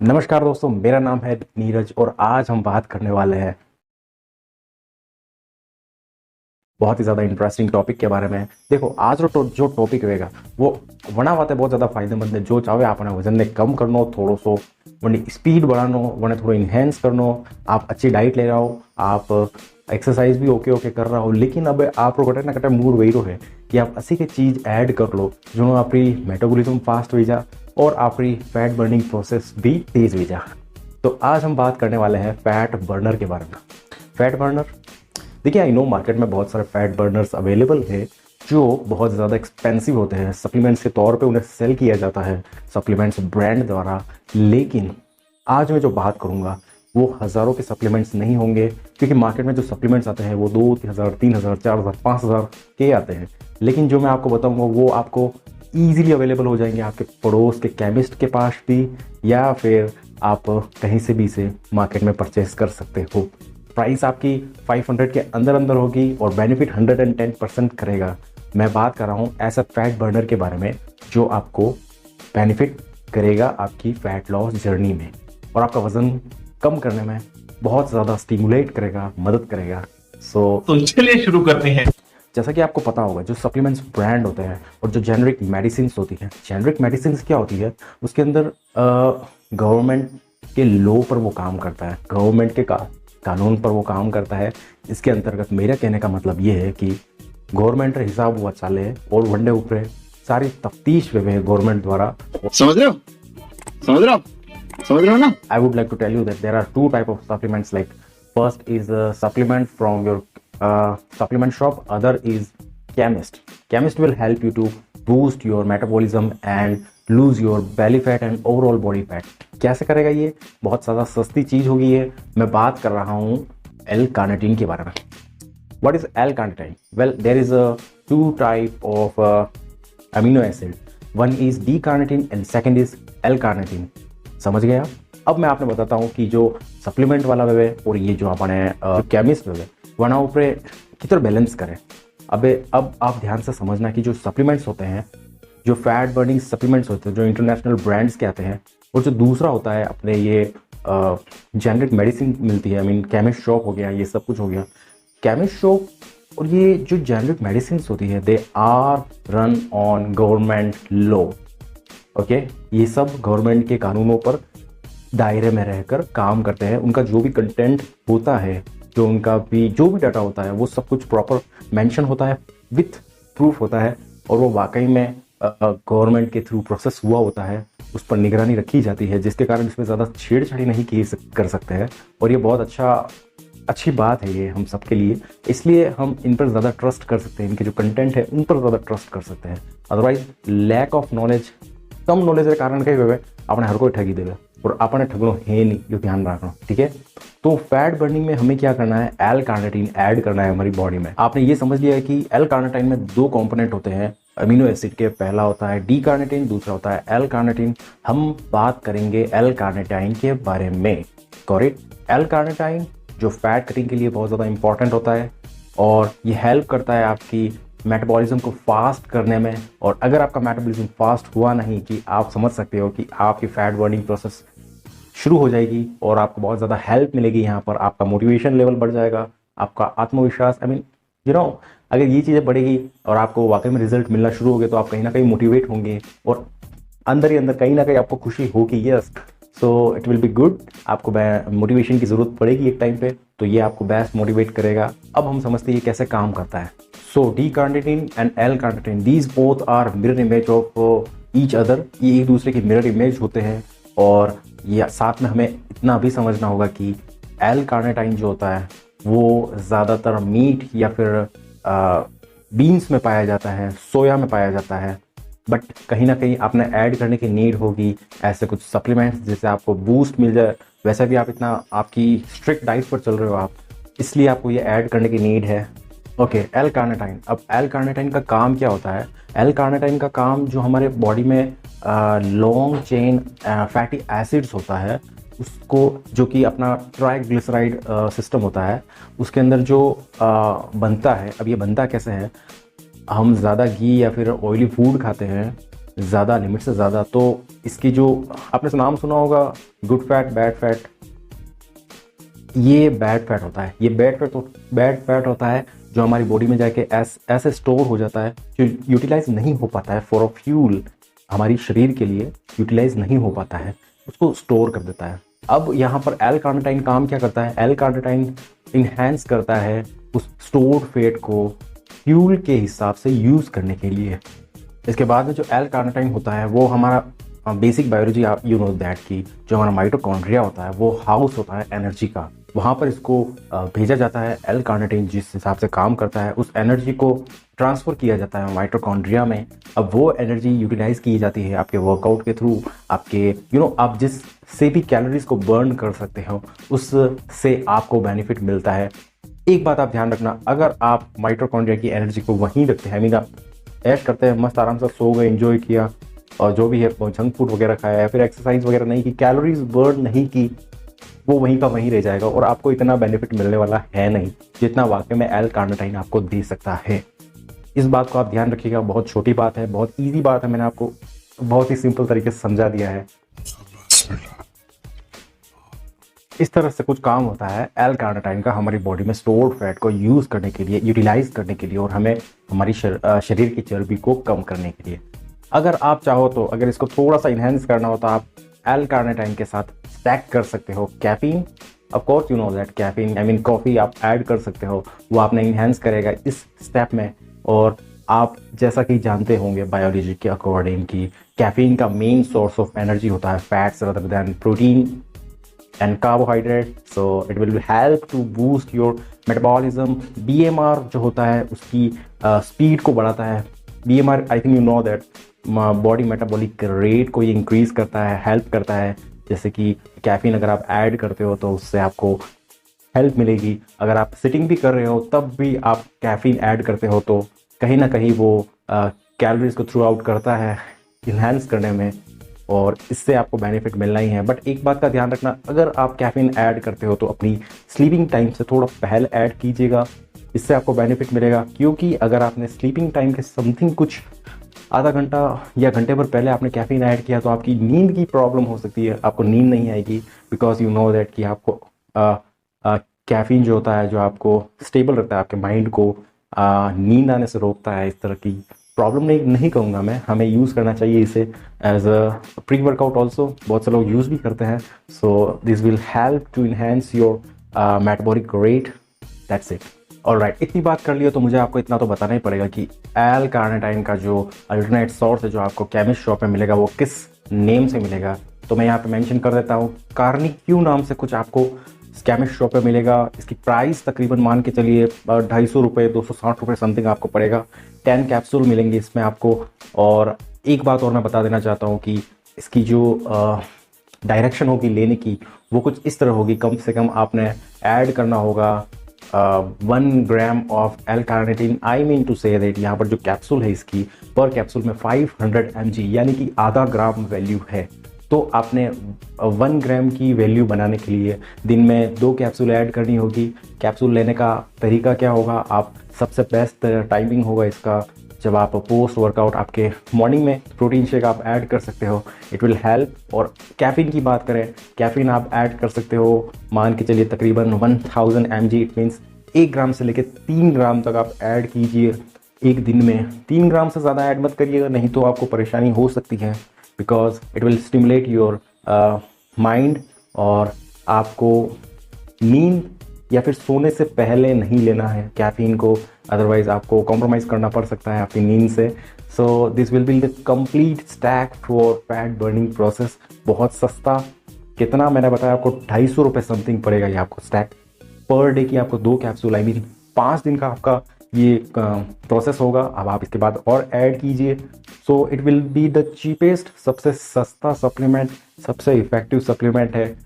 नमस्कार दोस्तों, मेरा नाम है नीरज और आज हम बात करने वाले हैं बहुत ही ज़्यादा इंटरेस्टिंग टॉपिक के बारे में। देखो, आज जो टॉपिक रहेगा वो वना बात है बहुत ज़्यादा फायदेमंद है। जो चाहे आपने वजन ने कम करना हो, थोड़ा सो वने स्पीड बढ़ानो, वने थोड़ा इन्हेंस करनो, आप अच्छी डाइट ले रहा हो, आप एक्सरसाइज भी ओके ओके कर रहा हो, लेकिन अब आप कटे ना कटे मूड वही रहे कि आप असी के चीज़ ऐड कर लो जो आपकी मेटाबॉलिज्म फास्ट हो जा और आपकी फैट बर्निंग प्रोसेस भी तेज हो जा। तो आज हम बात करने वाले हैं फैट बर्नर के बारे में। फैट बर्नर, देखिए आई नो मार्केट में बहुत सारे फैट बर्नर्स अवेलेबल है जो बहुत ज़्यादा एक्सपेंसिव होते हैं, सप्लीमेंट्स के तौर पे उन्हें सेल किया जाता है सप्लीमेंट्स ब्रांड द्वारा। लेकिन आज मैं जो बात करूँगा वो हज़ारों के सप्लीमेंट्स नहीं होंगे, क्योंकि मार्केट में जो सप्लीमेंट्स आते हैं वो 2,000, 3,000, 4,000, 5,000 के आते हैं। लेकिन जो मैं आपको बताऊँगा वो आपको ईजिली अवेलेबल हो जाएंगे आपके पड़ोस के केमिस्ट के पास भी, या फिर आप कहीं से भी इसे मार्केट में परचेस कर सकते हो। प्राइस आपकी 500 के अंदर अंदर होगी और बेनिफिट 110% करेगा। मैं बात कर रहा हूँ ऐसा फैट बर्नर के बारे में जो आपको बेनिफिट करेगा आपकी फैट लॉस जर्नी में और आपका वजन कम करने में बहुत ज़्यादा स्टिमुलेट करेगा, मदद करेगा। तो चलिए शुरू करते हैं। जैसा कि आपको पता होगा, जो सप्लीमेंट्स ब्रांड होते हैं और जो जेनरिक मेडिसिन होती हैं, जेनरिक मेडिसिन क्या होती है, उसके अंदर गवर्नमेंट के लॉ पर वो काम करता है, गवर्नमेंट के कानून पर वो काम करता है। इसके अंतर्गत मेरा कहने का मतलब ये है कि गवर्नमेंट हिसाब हुआ चाले और वनडे ऊपर सारी तफ्तीश वे गवर्नमेंट द्वारा। समझ रहे हो ना। I would like to tell you that there are two type of supplements. Like first is a supplement from your supplement shop. Other is chemist. Chemist will help you to boost your metabolism and lose your belly fat and overall body fat. कैसे करेगा ये? बहुत ज़्यादा सस्ती चीज़ होगी ये। मैं बात कर रहा हूँ L-carnitine के बारे में। What is L-carnitine? Well, there is a two type of amino acid. One is D-carnitine and second is L-carnitine. समझ गए आप? अब मैं आपने बताता हूँ कि जो सप्लीमेंट वाला वे और ये जो अपने केमिस्ट वे वना ऊपर कितना बैलेंस करें। अब आप ध्यान से समझना कि जो सप्लीमेंट्स होते हैं, जो फैट बर्निंग सप्लीमेंट्स होते हैं, जो इंटरनेशनल ब्रांड्स के आते हैं, और जो दूसरा होता है अपने ये जेनरिक मेडिसिन मिलती है, आई मीन केमिस्ट शॉप हो गया, ये सब कुछ हो गया। केमिस्ट शॉप और ये जो जेनरिक मेडिसिन होती है, they are run on government law. Okay, ये सब गवर्नमेंट के कानूनों पर दायरे में रहकर काम करते हैं। उनका जो भी कंटेंट होता है, जो भी डाटा होता है, वो सब कुछ प्रॉपर मेंशन होता है, विथ प्रूफ होता है, और वो वाकई में गवर्नमेंट के थ्रू प्रोसेस हुआ होता है। उस पर निगरानी रखी जाती है, जिसके कारण इसमें ज़्यादा छेड़छाड़ी नहीं कर सकते हैं। और ये बहुत अच्छी बात है ये हम सब के लिए, इसलिए हम इन पर ज़्यादा ट्रस्ट कर सकते हैं, इनके जो कंटेंट है उन पर ज़्यादा ट्रस्ट कर सकते हैं। अदरवाइज लैक ऑफ नॉलेज, कम नॉलेज के कारण कहीं वे अपने हर कोई ठगी देगा और अपने ठगनो है नहीं, जो ध्यान रखना, ठीक है। तो फैट बर्निंग में हमें क्या करना है, L-carnitine ऐड करना है हमारी बॉडी में। आपने ये समझ लिया है कि L-carnitine में दो कंपोनेंट होते हैं अमीनो एसिड के। पहला होता है D-carnitine, दूसरा होता है L-carnitine। हम बात करेंगे L-carnitine के बारे में। करेक्ट, L-carnitine जो फैट कटिंग के लिए बहुत ज़्यादा इंपॉर्टेंट होता है और ये हेल्प करता है आपकी मेटाबॉलिज्म को फास्ट करने में। और अगर आपका मेटाबॉलिज्म फास्ट हुआ नहीं, कि आप समझ सकते हो कि आपकी फैट बर्निंग प्रोसेस शुरू हो जाएगी और आपको बहुत ज़्यादा हेल्प मिलेगी यहाँ पर। आपका मोटिवेशन लेवल बढ़ जाएगा, आपका आत्मविश्वास, आई मीन अगर ये चीज़ें बढ़ेगी और आपको वाकई में रिजल्ट मिलना शुरू हो गए तो आप कहीं ना कहीं मोटिवेट होंगे और अंदर ही अंदर कहीं ना कहीं आपको खुशी होगी। Yes, so it will be good. आपको मोटिवेशन की ज़रूरत पड़ेगी एक टाइम पे, तो ये आपको बेस्ट मोटिवेट करेगा। अब हम समझते हैं ये कैसे काम करता है। So D-carnitine and L-carnitine, these both are mirror image of each other. ये एक दूसरे की मिरर इमेज होते हैं। और ये साथ में हमें इतना भी समझना होगा कि L-carnitine जो होता है वो ज़्यादातर मीट या फिर बीन्स में पाया जाता है, सोया में पाया जाता है। बट कहीं ना कहीं आपने ऐड करने की नीड होगी ऐसे कुछ सप्लीमेंट्स जिससे आपको बूस्ट मिल जाए। वैसे भी आप इतना आपकी स्ट्रिक्ट डाइट पर चल रहे हो आप, इसलिए आपको ये ऐड करने की नीड है। Okay, L-carnitine। अब L-carnitine का काम क्या होता है? L-carnitine का काम जो हमारे बॉडी में लॉन्ग चेन फैटी एसिड्स होता है उसको, जो कि अपना ट्राइग्लिसराइड सिस्टम होता है, उसके अंदर जो बनता है। अब ये बनता कैसे है, हम ज़्यादा घी या फिर ऑयली फूड खाते हैं ज़्यादा, लिमिट से ज़्यादा, तो इसकी जो आपने नाम सुना होगा गुड फैट बैड फैट, ये बैड फैट होता है। ये बैड फैट होता है जो हमारी बॉडी में जाके ऐसे स्टोर हो जाता है, जो यूटिलाइज नहीं हो पाता है फॉर अ फ्यूल, हमारी शरीर के लिए यूटिलाइज नहीं हो पाता है, उसको स्टोर कर देता है। अब यहाँ पर एल कार्निटाइन काम क्या करता है? एल कार्निटाइन इन्हेंस करता है उस स्टोर्ड फैट को फ्यूल के हिसाब से यूज़ करने के लिए। इसके बाद में जो एल कार्निटाइन होता है वो हमारा बेसिक बायोलॉजी, आप यू नो दैट की जो हमारा माइटोकॉन्ड्रिया होता है वो हाउस होता है एनर्जी का, वहाँ पर इसको भेजा जाता है। एल कार्निटाइन जिस हिसाब से काम करता है उस एनर्जी को ट्रांसफ़र किया जाता है माइटोकॉन्ड्रिया में। अब वो एनर्जी यूटिलाइज की जाती है आपके वर्कआउट के थ्रू, आपके आप जिस से भी कैलोरीज को बर्न कर सकते हो उससे आपको बेनिफिट मिलता है। एक बात आप ध्यान रखना, अगर आप माइटोकॉन्ड्रिया की एनर्जी को वहीं रखते हैं, आप ऐश करते हैं, मस्त आराम से सो गए, एंजॉय किया और जो भी है जंक फूड वगैरह खाया या फिर एक्सरसाइज वगैरह नहीं की, कैलोरीज बर्न नहीं की, वो वहीं का वहीं रह जाएगा और आपको इतना बेनिफिट मिलने वाला है नहीं जितना वाकई में एल कार्निटाइन आपको दे सकता है। इस बात को आप ध्यान रखिएगा, बहुत छोटी बात है, बहुत ईजी बात है, मैंने आपको बहुत ही सिंपल तरीके से समझा दिया है। इस तरह से कुछ काम होता है एल कार्निटाइन का हमारी बॉडी में स्टोर्ड फैट को यूज़ करने के लिए, यूटिलाइज करने के लिए और हमें हमारी शरीर की चर्बी को कम करने के लिए। अगर आप चाहो तो अगर इसको थोड़ा सा इन्हेंस करना हो तो आप एल कार्निटाइन के साथ स्टैक कर सकते हो caffeine. Of course you know that caffeine, I mean coffee आप ऐड कर सकते हो, वो आपने इन्हेंस करेगा इस स्टेप में। और आप जैसा कि जानते होंगे बायोलॉजी के अकॉर्डिंग कि कैफीन का मेन सोर्स ऑफ एनर्जी होता है fats rather than protein and carbohydrate, so it will help to boost your metabolism। BMR जो होता है उसकी स्पीड को बढ़ाता है। BMR I think you know that body metabolic rate को ये इंक्रीज करता है, हेल्प करता है। जैसे कि कैफीन अगर आप ऐड करते हो तो उससे आपको हेल्प मिलेगी। अगर आप सिटिंग भी कर रहे हो तब भी आप कैफीन ऐड करते हो तो कहीं ना कहीं वो कैलोरीज को थ्रू आउट करता है इन्हेंस करने में, और इससे आपको बेनिफिट मिलना ही है। बट एक बात का ध्यान रखना, अगर आप कैफीन ऐड करते हो तो अपनी स्लीपिंग टाइम से थोड़ा पहले ऐड कीजिएगा, इससे आपको बेनिफिट मिलेगा। क्योंकि अगर आपने स्लीपिंग टाइम के समथिंग कुछ आधा घंटा या घंटे भर पहले आपने कैफीन ऐड किया तो आपकी नींद की प्रॉब्लम हो सकती है, आपको नींद नहीं आएगी। बिकॉज यू नो दैट कि आपको कैफीन जो होता है जो आपको स्टेबल रखता है, आपके माइंड को नींद आने से रोकता है। इस तरह की प्रॉब्लम नहीं कहूँगा मैं, हमें यूज़ करना चाहिए इसे as a pre workout also, बहुत से लोग यूज़ भी करते हैं। So this will help to enhance your metabolic rate, that's it. Alright, इतनी बात कर लिया तो मुझे आपको इतना तो बताना ही पड़ेगा कि एल कार्निटाइन का जो अल्टरनेट सोर्स है जो आपको केमिस्ट शॉप में मिलेगा वो किस नेम से मिलेगा। तो मैं यहाँ पे मेंशन कर देता हूँ, कार्निक्यू नाम से कुछ आपको केमिस्ट शॉप पे मिलेगा। इसकी प्राइस तकरीबन मान के चलिए 250 रुपये, 260 रुपये समथिंग आपको पड़ेगा। 10 कैप्सूल मिलेंगे इसमें आपको। और एक बात और मैं बता देना चाहता हूँ कि इसकी जो डायरेक्शन होगी लेने की वो कुछ इस तरह होगी, कम से कम आपने ऐड करना होगा 1 gram of L carnitine. I mean to say that यहाँ पर जो कैप्सूल है इसकी पर कैप्सूल में 500 mg यानी कि आधा ग्राम वैल्यू है। तो आपने 1 ग्राम की वैल्यू बनाने के लिए दिन में 2 कैप्सूल ऐड करनी होगी। कैप्सूल लेने का तरीका क्या होगा, आप सबसे बेस्ट टाइमिंग होगा इसका जब आप पोस्ट वर्कआउट आपके मॉर्निंग में प्रोटीन शेक आप ऐड कर सकते हो, इट विल हेल्प। और कैफीन की बात करें, कैफीन आप ऐड कर सकते हो मान के चलिए तकरीबन 1000 mg, इट मीन्स 1 ग्राम से लेकर 3 ग्राम तक आप ऐड कीजिए एक दिन में। 3 ग्राम से ज़्यादा ऐड मत करिएगा, नहीं तो आपको परेशानी हो सकती है, because it will stimulate your mind. और आपको नींद या फिर सोने से पहले नहीं लेना है कैफीन को, अदरवाइज आपको कॉम्प्रोमाइज़ करना पड़ सकता है आपकी नींद से। सो this will be the complete stack for fat burning process. बहुत सस्ता, कितना मैंने बताया आपको 250 रुपये समथिंग पड़ेगा ये आपको स्टैक। पर डे की आपको 2 कैप्सूल, आई मीन 5 दिन का आपका ये प्रोसेस होगा। अब आप इसके बाद और ऐड कीजिए। So it will be the cheapest, सबसे सस्ता सप्लीमेंट, सबसे इफेक्टिव सप्लीमेंट है।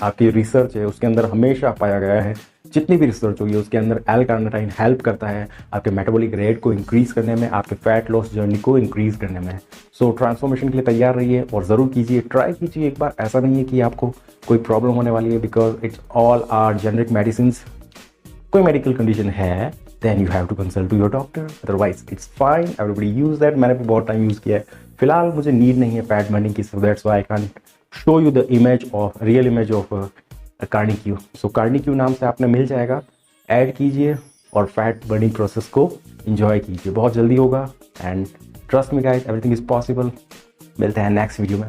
आपकी रिसर्च है उसके अंदर हमेशा पाया गया है, जितनी भी रिसर्च हुई है उसके अंदर एल कार्निटाइन हेल्प करता है आपके मेटाबॉलिक रेट को इंक्रीज करने में, आपके फैट लॉस जर्नी को इंक्रीज करने में। सो ट्रांसफॉर्मेशन के लिए तैयार रहिए और ज़रूर कीजिए, ट्राई कीजिए एक बार। ऐसा नहीं है कि आपको कोई प्रॉब्लम होने वाली है, because it's all are generic medicine. कोई मेडिकल कंडीशन है then you have to consult to your doctor, otherwise it's fine, everybody use that। मैंने भी बहुत टाइम यूज़ किया है, फिलहाल मुझे नीड नहीं है फैट बर्निंग की, so that's why I can show you the image of real image of कार्निक्यू। सो कार्निक्यू नाम से आपने मिल जाएगा, ऐड कीजिए और फैट बर्निंग प्रोसेस को इंजॉय कीजिए, बहुत जल्दी होगा। And trust me guys, everything is possible. मिलते हैं नेक्स्ट वीडियो में।